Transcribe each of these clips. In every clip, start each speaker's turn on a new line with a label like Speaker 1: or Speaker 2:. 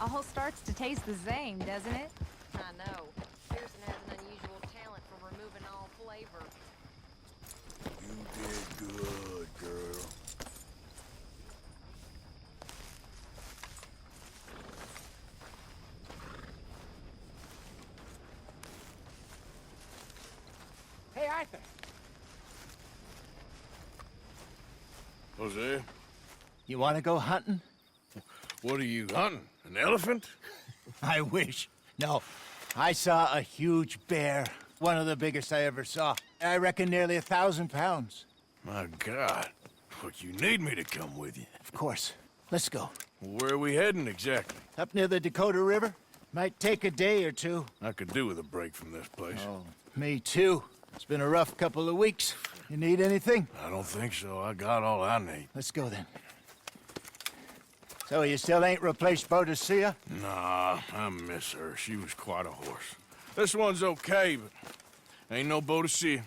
Speaker 1: All starts to taste the same, doesn't it?
Speaker 2: I know. Pearson has an unusual talent for removing all flavor.
Speaker 3: You did good, girl.
Speaker 4: Hey, Arthur.
Speaker 3: Hosea,
Speaker 4: You want to go hunting?
Speaker 3: what are you hunting? An elephant?
Speaker 4: I wish. No, I saw a huge bear. One of the biggest I ever saw. I reckon nearly 1,000 pounds.
Speaker 3: My God. But you need me to come with you.
Speaker 4: Of course. Let's go.
Speaker 3: Where are we heading exactly?
Speaker 4: Up near the Dakota River. Might take a day or two.
Speaker 3: I could do with a break from this place.
Speaker 4: Oh, me too. It's been a rough couple of weeks. You need anything?
Speaker 3: I don't think so. I got all I need.
Speaker 4: Let's go then. So you still ain't replaced Hosea?
Speaker 3: Nah, I miss her. She was quite a horse. This one's okay, but ain't no boat to see.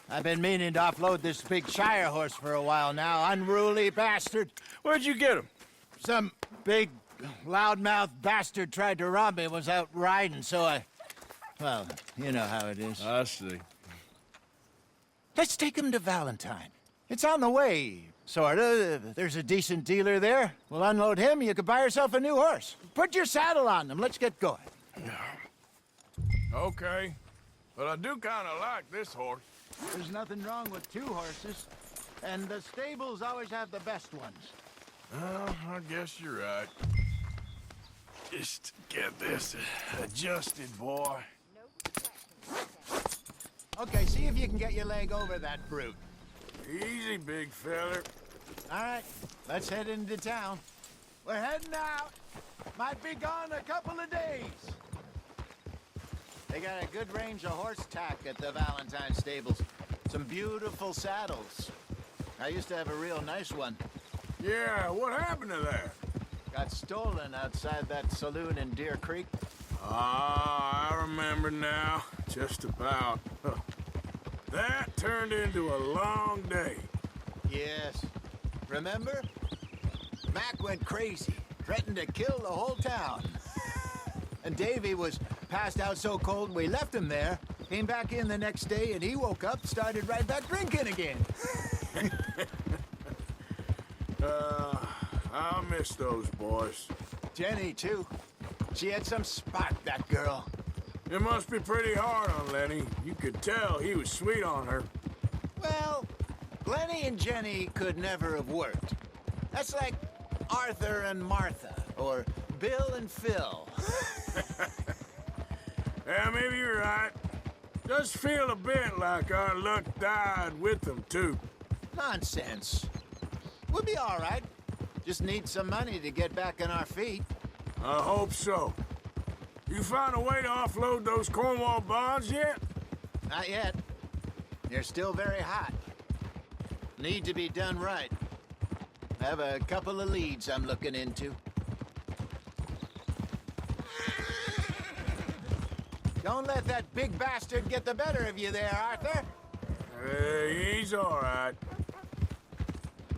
Speaker 4: I've been meaning to offload this big Shire horse for a while now. Unruly bastard.
Speaker 3: Where'd you get him?
Speaker 4: Some big, loudmouth bastard tried to rob me, was out riding, so I... Well, you know how it is.
Speaker 3: I see.
Speaker 4: Let's take him to Valentine. It's on the way, sorta. There's a decent dealer there. We'll unload him, you could buy yourself a new horse. Put your saddle on them, let's get going.
Speaker 3: Okay. But I do kind of like this horse.
Speaker 4: There's nothing wrong with two horses, and the stables always have the best ones.
Speaker 3: Well, I guess you're right. Just get this adjusted, boy.
Speaker 4: Okay, see if you can get your leg over that brute.
Speaker 3: Easy, big feller.
Speaker 4: All right, let's head into town. We're heading out. Might be gone a couple of days. They got a good range of horse tack at the Valentine stables. Some beautiful saddles. I used to have a real nice one.
Speaker 3: Yeah, what happened to that?
Speaker 4: Got stolen outside that saloon in Deer Creek.
Speaker 3: Ah, I remember now. Just about. That turned into a long day.
Speaker 4: Yes. Remember? Mac went crazy, threatened to kill the whole town. And Davy was passed out so cold we left him there. Came back in the next day and he woke up, started right back drinking again.
Speaker 3: I'll miss those boys.
Speaker 4: Jenny, too. She had some spark, that girl.
Speaker 3: It must be pretty hard on Lenny. You could tell he was sweet on her.
Speaker 4: Well, Glenny and Jenny could never have worked. That's like Arthur and Martha, or Bill and Phil.
Speaker 3: Yeah, maybe you're right. Does feel a bit like our luck died with them, too.
Speaker 4: Nonsense. We'll be all right. Just need some money to get back on our feet.
Speaker 3: I hope so. You found a way to offload those Cornwall bonds yet?
Speaker 4: Not yet. They're still very hot. Need to be done right. I have a couple of leads I'm looking into. Don't let that big bastard get the better of you there, Arthur.
Speaker 3: He's all right.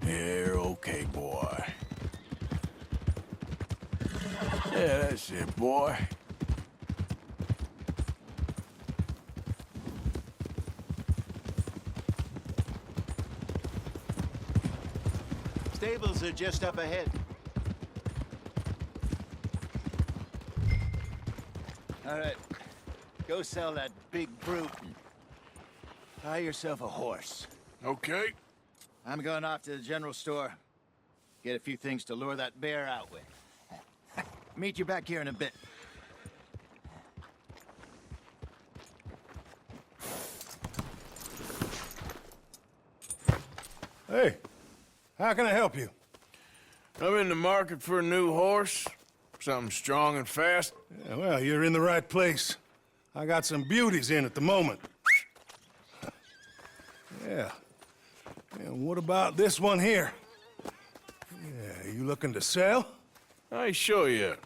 Speaker 3: You're okay, boy. Yeah, that's it, boy.
Speaker 4: Stables are just up ahead. All right. Go sell that big brute and buy yourself a horse.
Speaker 3: Okay.
Speaker 4: I'm going off to the general store. Get a few things to lure that bear out with. Meet you back here in a bit.
Speaker 5: Hey, how can I help you?
Speaker 3: I'm in the market for a new horse. Something strong and fast.
Speaker 5: Yeah, well, you're in the right place. I got some beauties in at the moment. Yeah. And what about this one here? Yeah, you looking to sell?
Speaker 3: I ain't sure yet.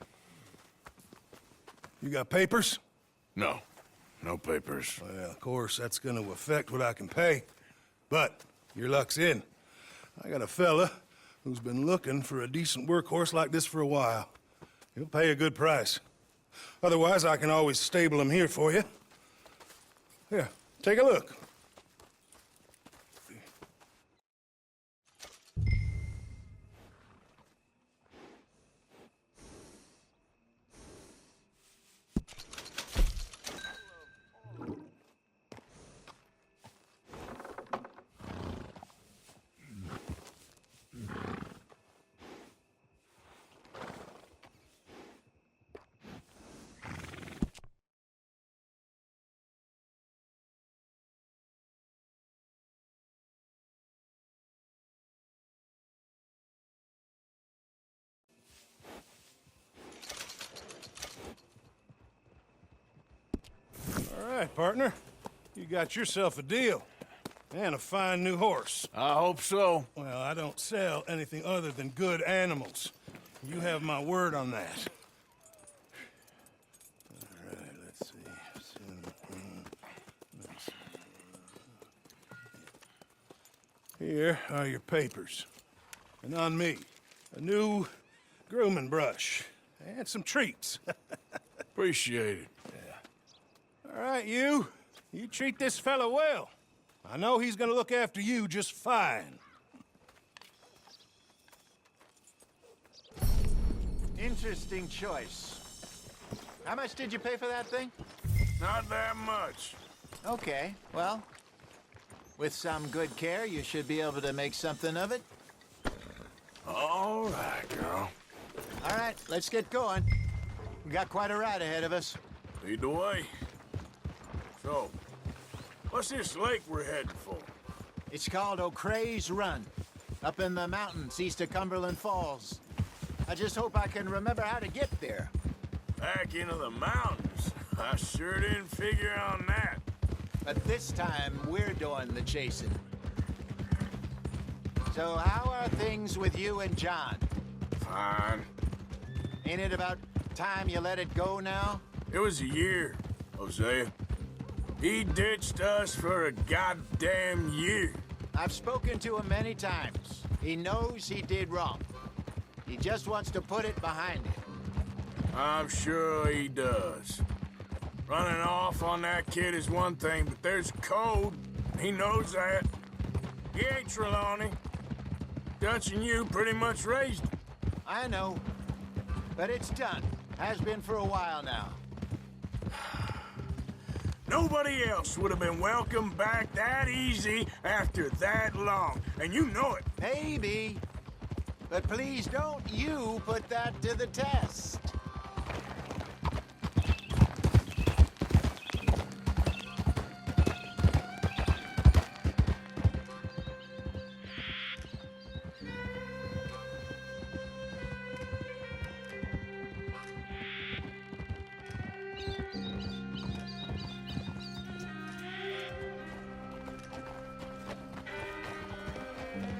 Speaker 5: You got papers?
Speaker 3: No. No papers.
Speaker 5: Well, of course, that's gonna affect what I can pay. But your luck's in. I got a fella who's been looking for a decent workhorse like this for a while. He'll pay a good price. Otherwise, I can always stable him here for you. Here, take a look. All right, partner. You got yourself a deal. And a fine new horse.
Speaker 3: I hope so.
Speaker 5: Well, I don't sell anything other than good animals. You have my word on that. All right, let's see. Here are your papers. And on me, a new grooming brush. And some treats.
Speaker 3: Appreciate it.
Speaker 5: All right, you. You treat this fella well. I know he's gonna look after you just fine.
Speaker 4: Interesting choice. How much did you pay for that thing?
Speaker 3: Not that much.
Speaker 4: Okay, well, with some good care, you should be able to make something of it.
Speaker 3: All right, girl.
Speaker 4: All right, let's get going. We got quite a ride ahead of us.
Speaker 3: Lead the way. So, what's this lake we're heading for?
Speaker 4: It's called O'Creagh's Run, up in the mountains east of Cumberland Falls. I just hope I can remember how to get there.
Speaker 3: Back into the mountains? I sure didn't figure on that.
Speaker 4: But this time, we're doing the chasing. So how are things with you and John?
Speaker 3: Fine.
Speaker 4: Ain't it about time you let it go now?
Speaker 3: It was a year, Hosea. He ditched us for a goddamn year.
Speaker 4: I've spoken to him many times. He knows he did wrong. He just wants to put it behind him.
Speaker 3: I'm sure he does. Running off on that kid is one thing, but there's code. He knows that. He ain't Trelawney. Dutch and you pretty much raised him.
Speaker 4: I know. But it's done. Has been for a while now.
Speaker 3: Nobody else would have been welcomed back that easy after that long, and you know it.
Speaker 4: Maybe. But please don't you put that to the test.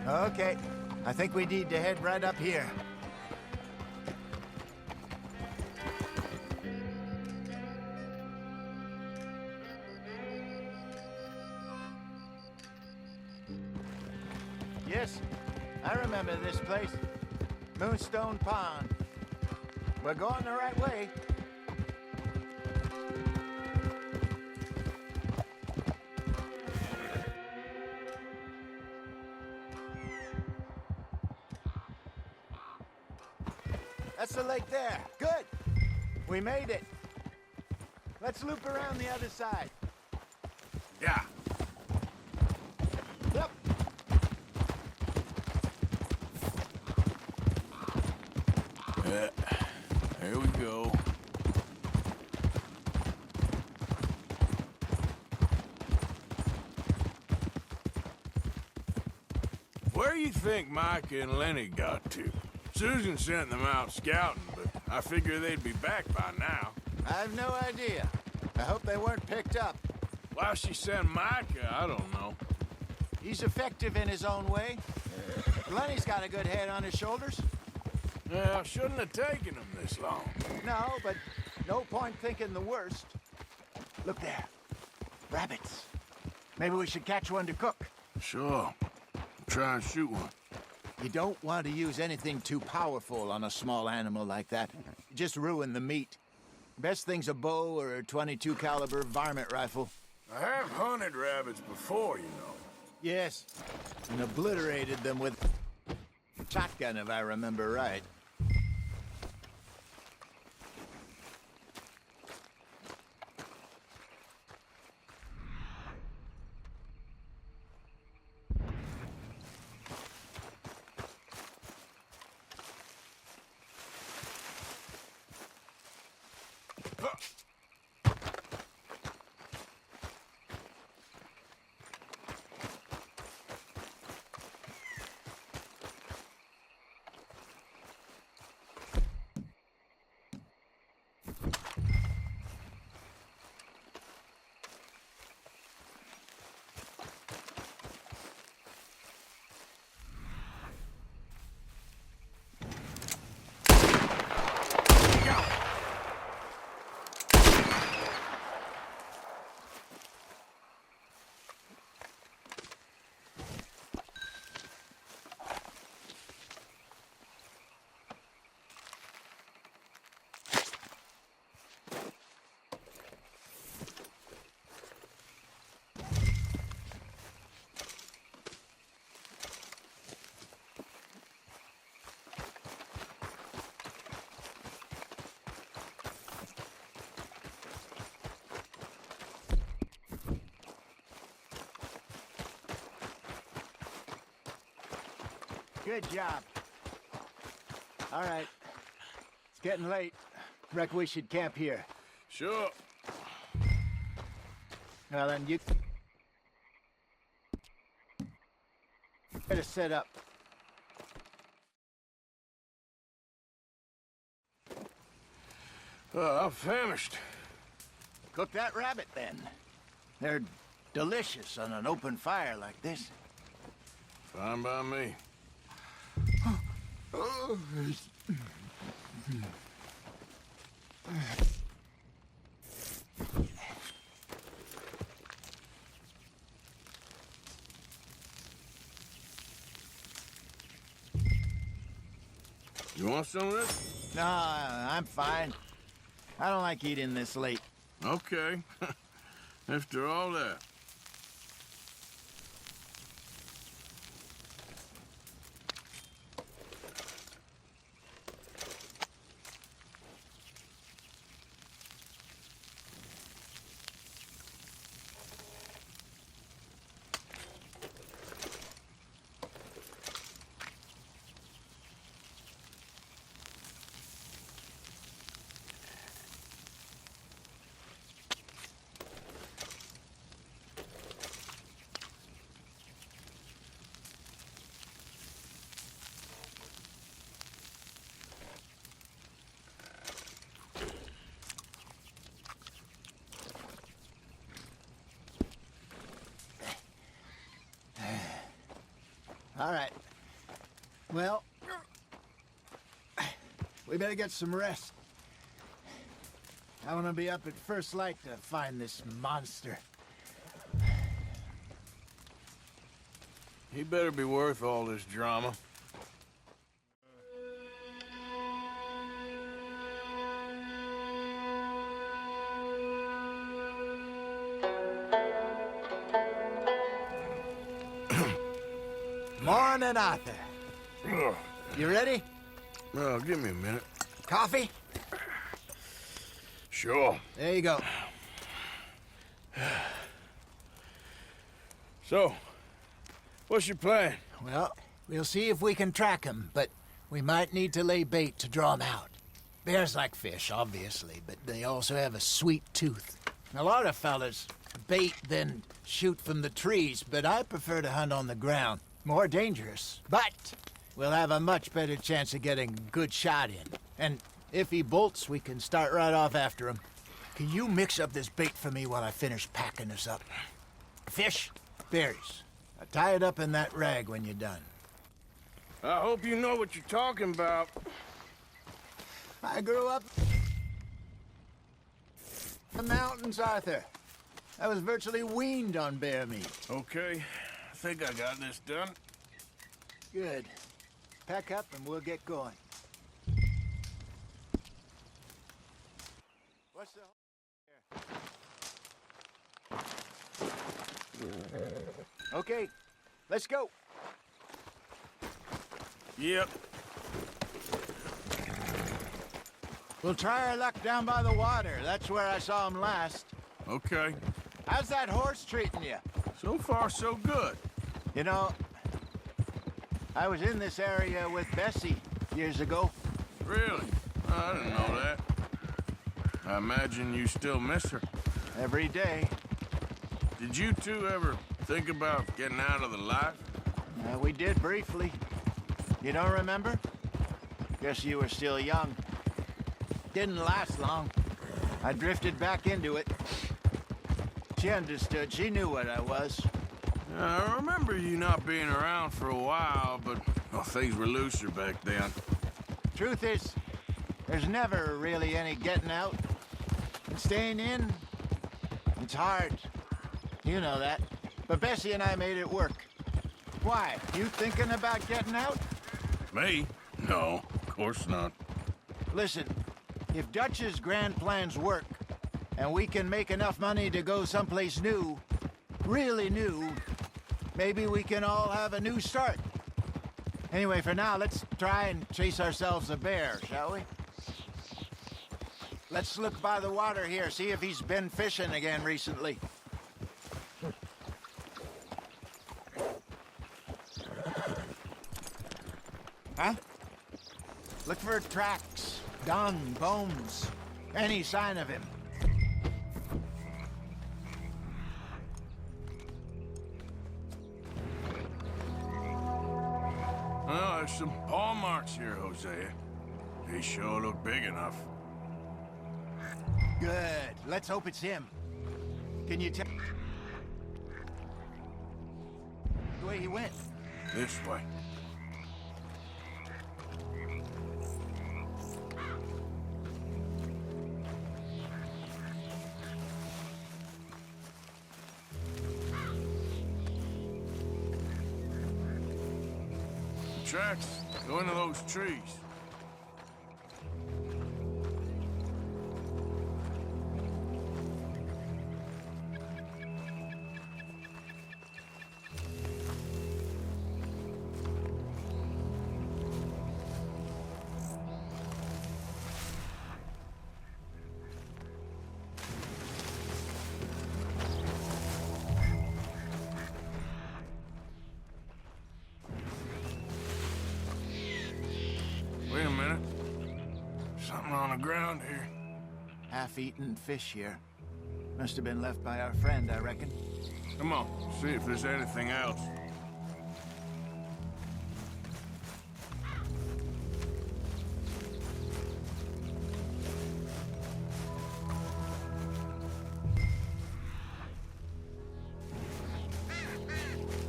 Speaker 4: Okay, I think we need to head right up here. Yes, I remember this place. Moonstone Pond. We're going the right way. That's the lake there. Good. We made it. Let's loop around the other side.
Speaker 3: Yeah.
Speaker 4: Yep.
Speaker 3: Here we go. Where do you think Mike and Lenny got to? Susan sent them out scouting, but I figure they'd be back by now.
Speaker 4: I've no idea. I hope they weren't picked up.
Speaker 3: Why she sent Micah, I don't know.
Speaker 4: He's effective in his own way. Lenny's got a good head on his shoulders.
Speaker 3: Yeah, shouldn't have taken them this long.
Speaker 4: No, but no point thinking the worst. Look there. Rabbits. Maybe we should catch one to cook.
Speaker 3: Sure. Try and shoot one.
Speaker 4: You don't want to use anything too powerful on a small animal like that. Just ruin the meat. Best thing's a bow or a .22 caliber varmint rifle.
Speaker 3: I have hunted rabbits before, you know.
Speaker 4: Yes, and obliterated them with a shotgun, if I remember right. Good job. All right. It's getting late. Reckon we should camp here.
Speaker 3: Sure.
Speaker 4: Well, then you better set up.
Speaker 3: I'm famished.
Speaker 4: Cook that rabbit, then. They're delicious on an open fire like this.
Speaker 3: Fine by me. You want some of this?
Speaker 4: No, I'm fine. I don't like eating this late.
Speaker 3: Okay. After all that.
Speaker 4: All right. Well, we better get some rest. I want to be up at first light to find this monster.
Speaker 3: He better be worth all this drama.
Speaker 4: Morning, Arthur. You ready?
Speaker 3: Well, give me a minute.
Speaker 4: Coffee?
Speaker 3: Sure.
Speaker 4: There you go.
Speaker 3: So, what's your plan?
Speaker 4: Well, we'll see if we can track him, but we might need to lay bait to draw him out. Bears like fish, obviously, but they also have a sweet tooth. A lot of fellas bait, then shoot from the trees, but I prefer to hunt on the ground. More dangerous, but we'll have a much better chance of getting a good shot in. And if he bolts, we can start right off after him. Can you mix up this bait for me while I finish packing this up? Fish, berries. I'll tie it up in that rag when you're done.
Speaker 3: I hope you know what you're talking about.
Speaker 4: I grew up in the mountains, Arthur. I was virtually weaned on bear meat.
Speaker 3: Okay, I think I got this done.
Speaker 4: Good. Pack up and we'll get going. What's the... Okay, let's go.
Speaker 3: Yep.
Speaker 4: We'll try our luck down by the water. That's where I saw him last.
Speaker 3: Okay.
Speaker 4: How's that horse treating you?
Speaker 3: So far, so good.
Speaker 4: You know, I was in this area with Bessie years ago.
Speaker 3: Really? I didn't know that. I imagine you still miss her.
Speaker 4: Every day.
Speaker 3: Did you two ever think about getting out of the life?
Speaker 4: We did briefly. You don't remember? Guess you were still young. Didn't last long. I drifted back into it. She understood. She knew what I was.
Speaker 3: I remember you not being around for a while, but well, things were looser back then.
Speaker 4: Truth is, there's never really any getting out. And staying in, it's hard. You know that. But Bessie and I made it work. Why? You thinking about getting out?
Speaker 3: Me? No, of course not.
Speaker 4: Listen, if Dutch's grand plans work, and we can make enough money to go someplace new, really new, maybe we can all have a new start. Anyway, for now, let's try and chase ourselves a bear, shall we? Let's look by the water here, see if he's been fishing again recently. Huh? Look for tracks, dung, bones, any sign of him.
Speaker 3: Well, there's some paw marks here, Hosea. They sure look big enough.
Speaker 4: Good. Let's hope it's him. Can you tell the way he went?
Speaker 3: This way. Tracks go into those trees. Wait a minute. Something on the ground here.
Speaker 4: Half-eaten fish here. Must have been left by our friend, I reckon.
Speaker 3: Come on, see if there's anything else.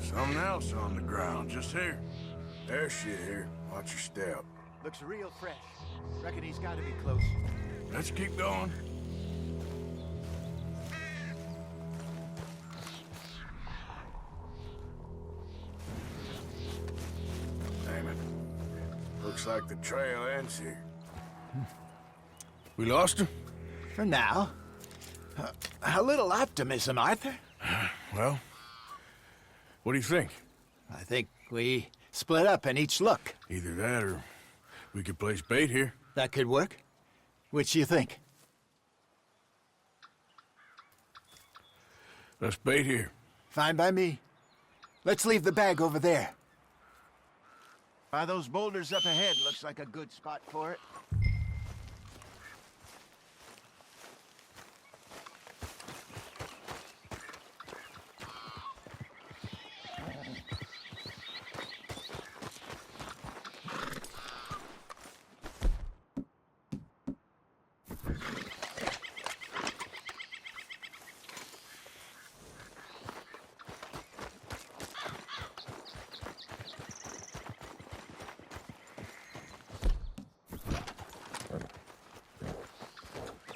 Speaker 3: Something else on the ground, just here. There's shit here. Watch your step.
Speaker 4: Looks real fresh. Reckon he's got to be close.
Speaker 3: Let's keep going. Damn it. Looks like the trail ends here. We lost him?
Speaker 4: For now. A little optimism, Arthur.
Speaker 3: Well, what do you think?
Speaker 4: I think we split up and each look.
Speaker 3: Either that or we could place bait here.
Speaker 4: That could work. Which you think?
Speaker 3: Let's bait here.
Speaker 4: Fine by me. Let's leave the bag over there. By those boulders up ahead, looks like a good spot for it.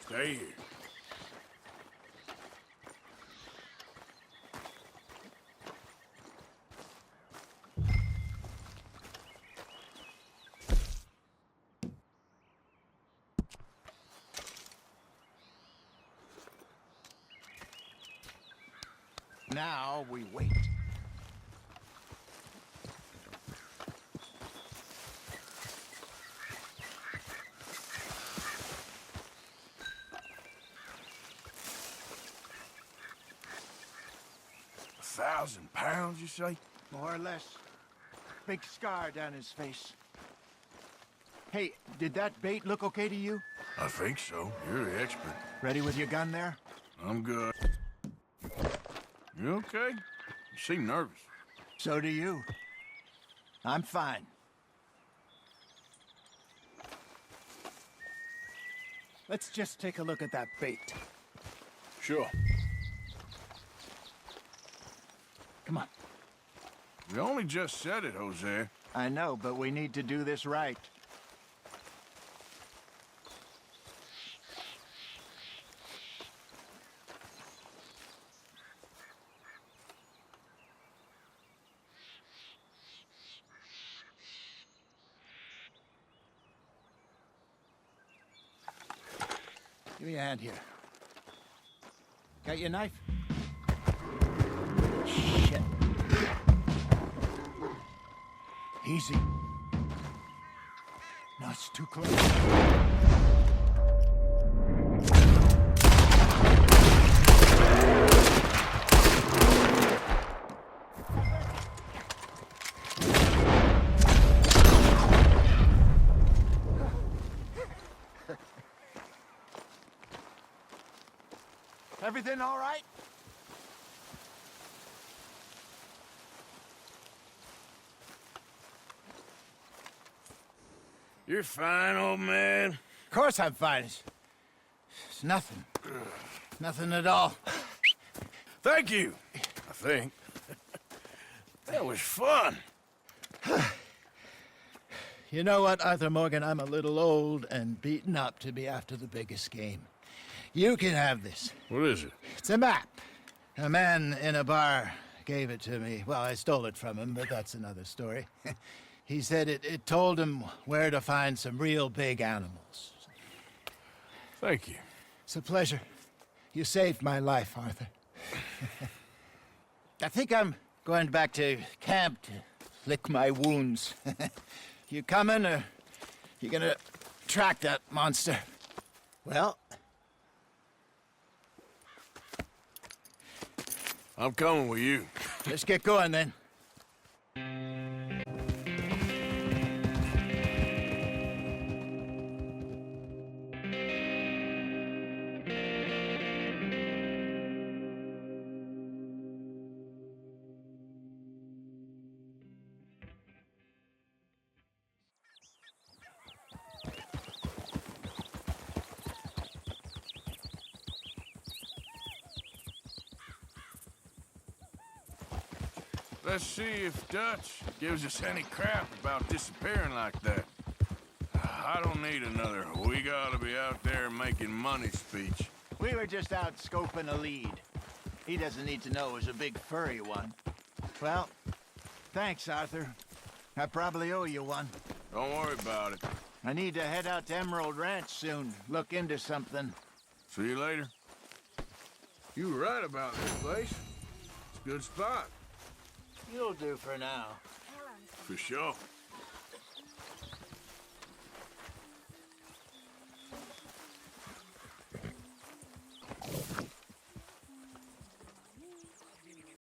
Speaker 3: Stay here.
Speaker 4: Now we wait.
Speaker 3: £1,000, you say?
Speaker 4: More or less. Big scar down his face. Hey, did that bait look okay to you?
Speaker 3: I think so. You're the expert.
Speaker 4: Ready with your gun there?
Speaker 3: I'm good. You okay? You seem nervous.
Speaker 4: So do you. I'm fine. Let's just take a look at that bait.
Speaker 3: Sure.
Speaker 4: Come on.
Speaker 3: We only just said it, Hosea.
Speaker 4: I know, but we need to do this right. Give me a hand here. Got your knife? Shit. Easy. No, it's too close. Everything all right?
Speaker 3: You're fine, old man.
Speaker 4: Of course I'm fine. It's nothing. Nothing at all.
Speaker 3: Thank you, I think. That was fun.
Speaker 4: You know what, Arthur Morgan? I'm a little old and beaten up to be after the biggest game. You can have this.
Speaker 3: What is it?
Speaker 4: It's a map. A man in a bar gave it to me. Well, I stole it from him, but that's another story. He said it told him where to find some real big animals.
Speaker 3: Thank you.
Speaker 4: It's a pleasure. You saved my life, Arthur. I think I'm going back to camp to lick my wounds. You coming, or you gonna track that monster? Well,
Speaker 3: I'm coming with you.
Speaker 4: let's get going then.
Speaker 3: Let's see if Dutch gives us any crap about disappearing like that. I don't need another "we gotta be out there making money" speech.
Speaker 4: We were just out scoping a lead. He doesn't need to know it was a big furry one. Well, thanks, Arthur. I probably owe you one.
Speaker 3: Don't worry about it.
Speaker 4: I need to head out to Emerald Ranch soon. Look into something.
Speaker 3: See you later. You were right about this place. It's a good spot.
Speaker 4: You'll do for now.
Speaker 3: For sure.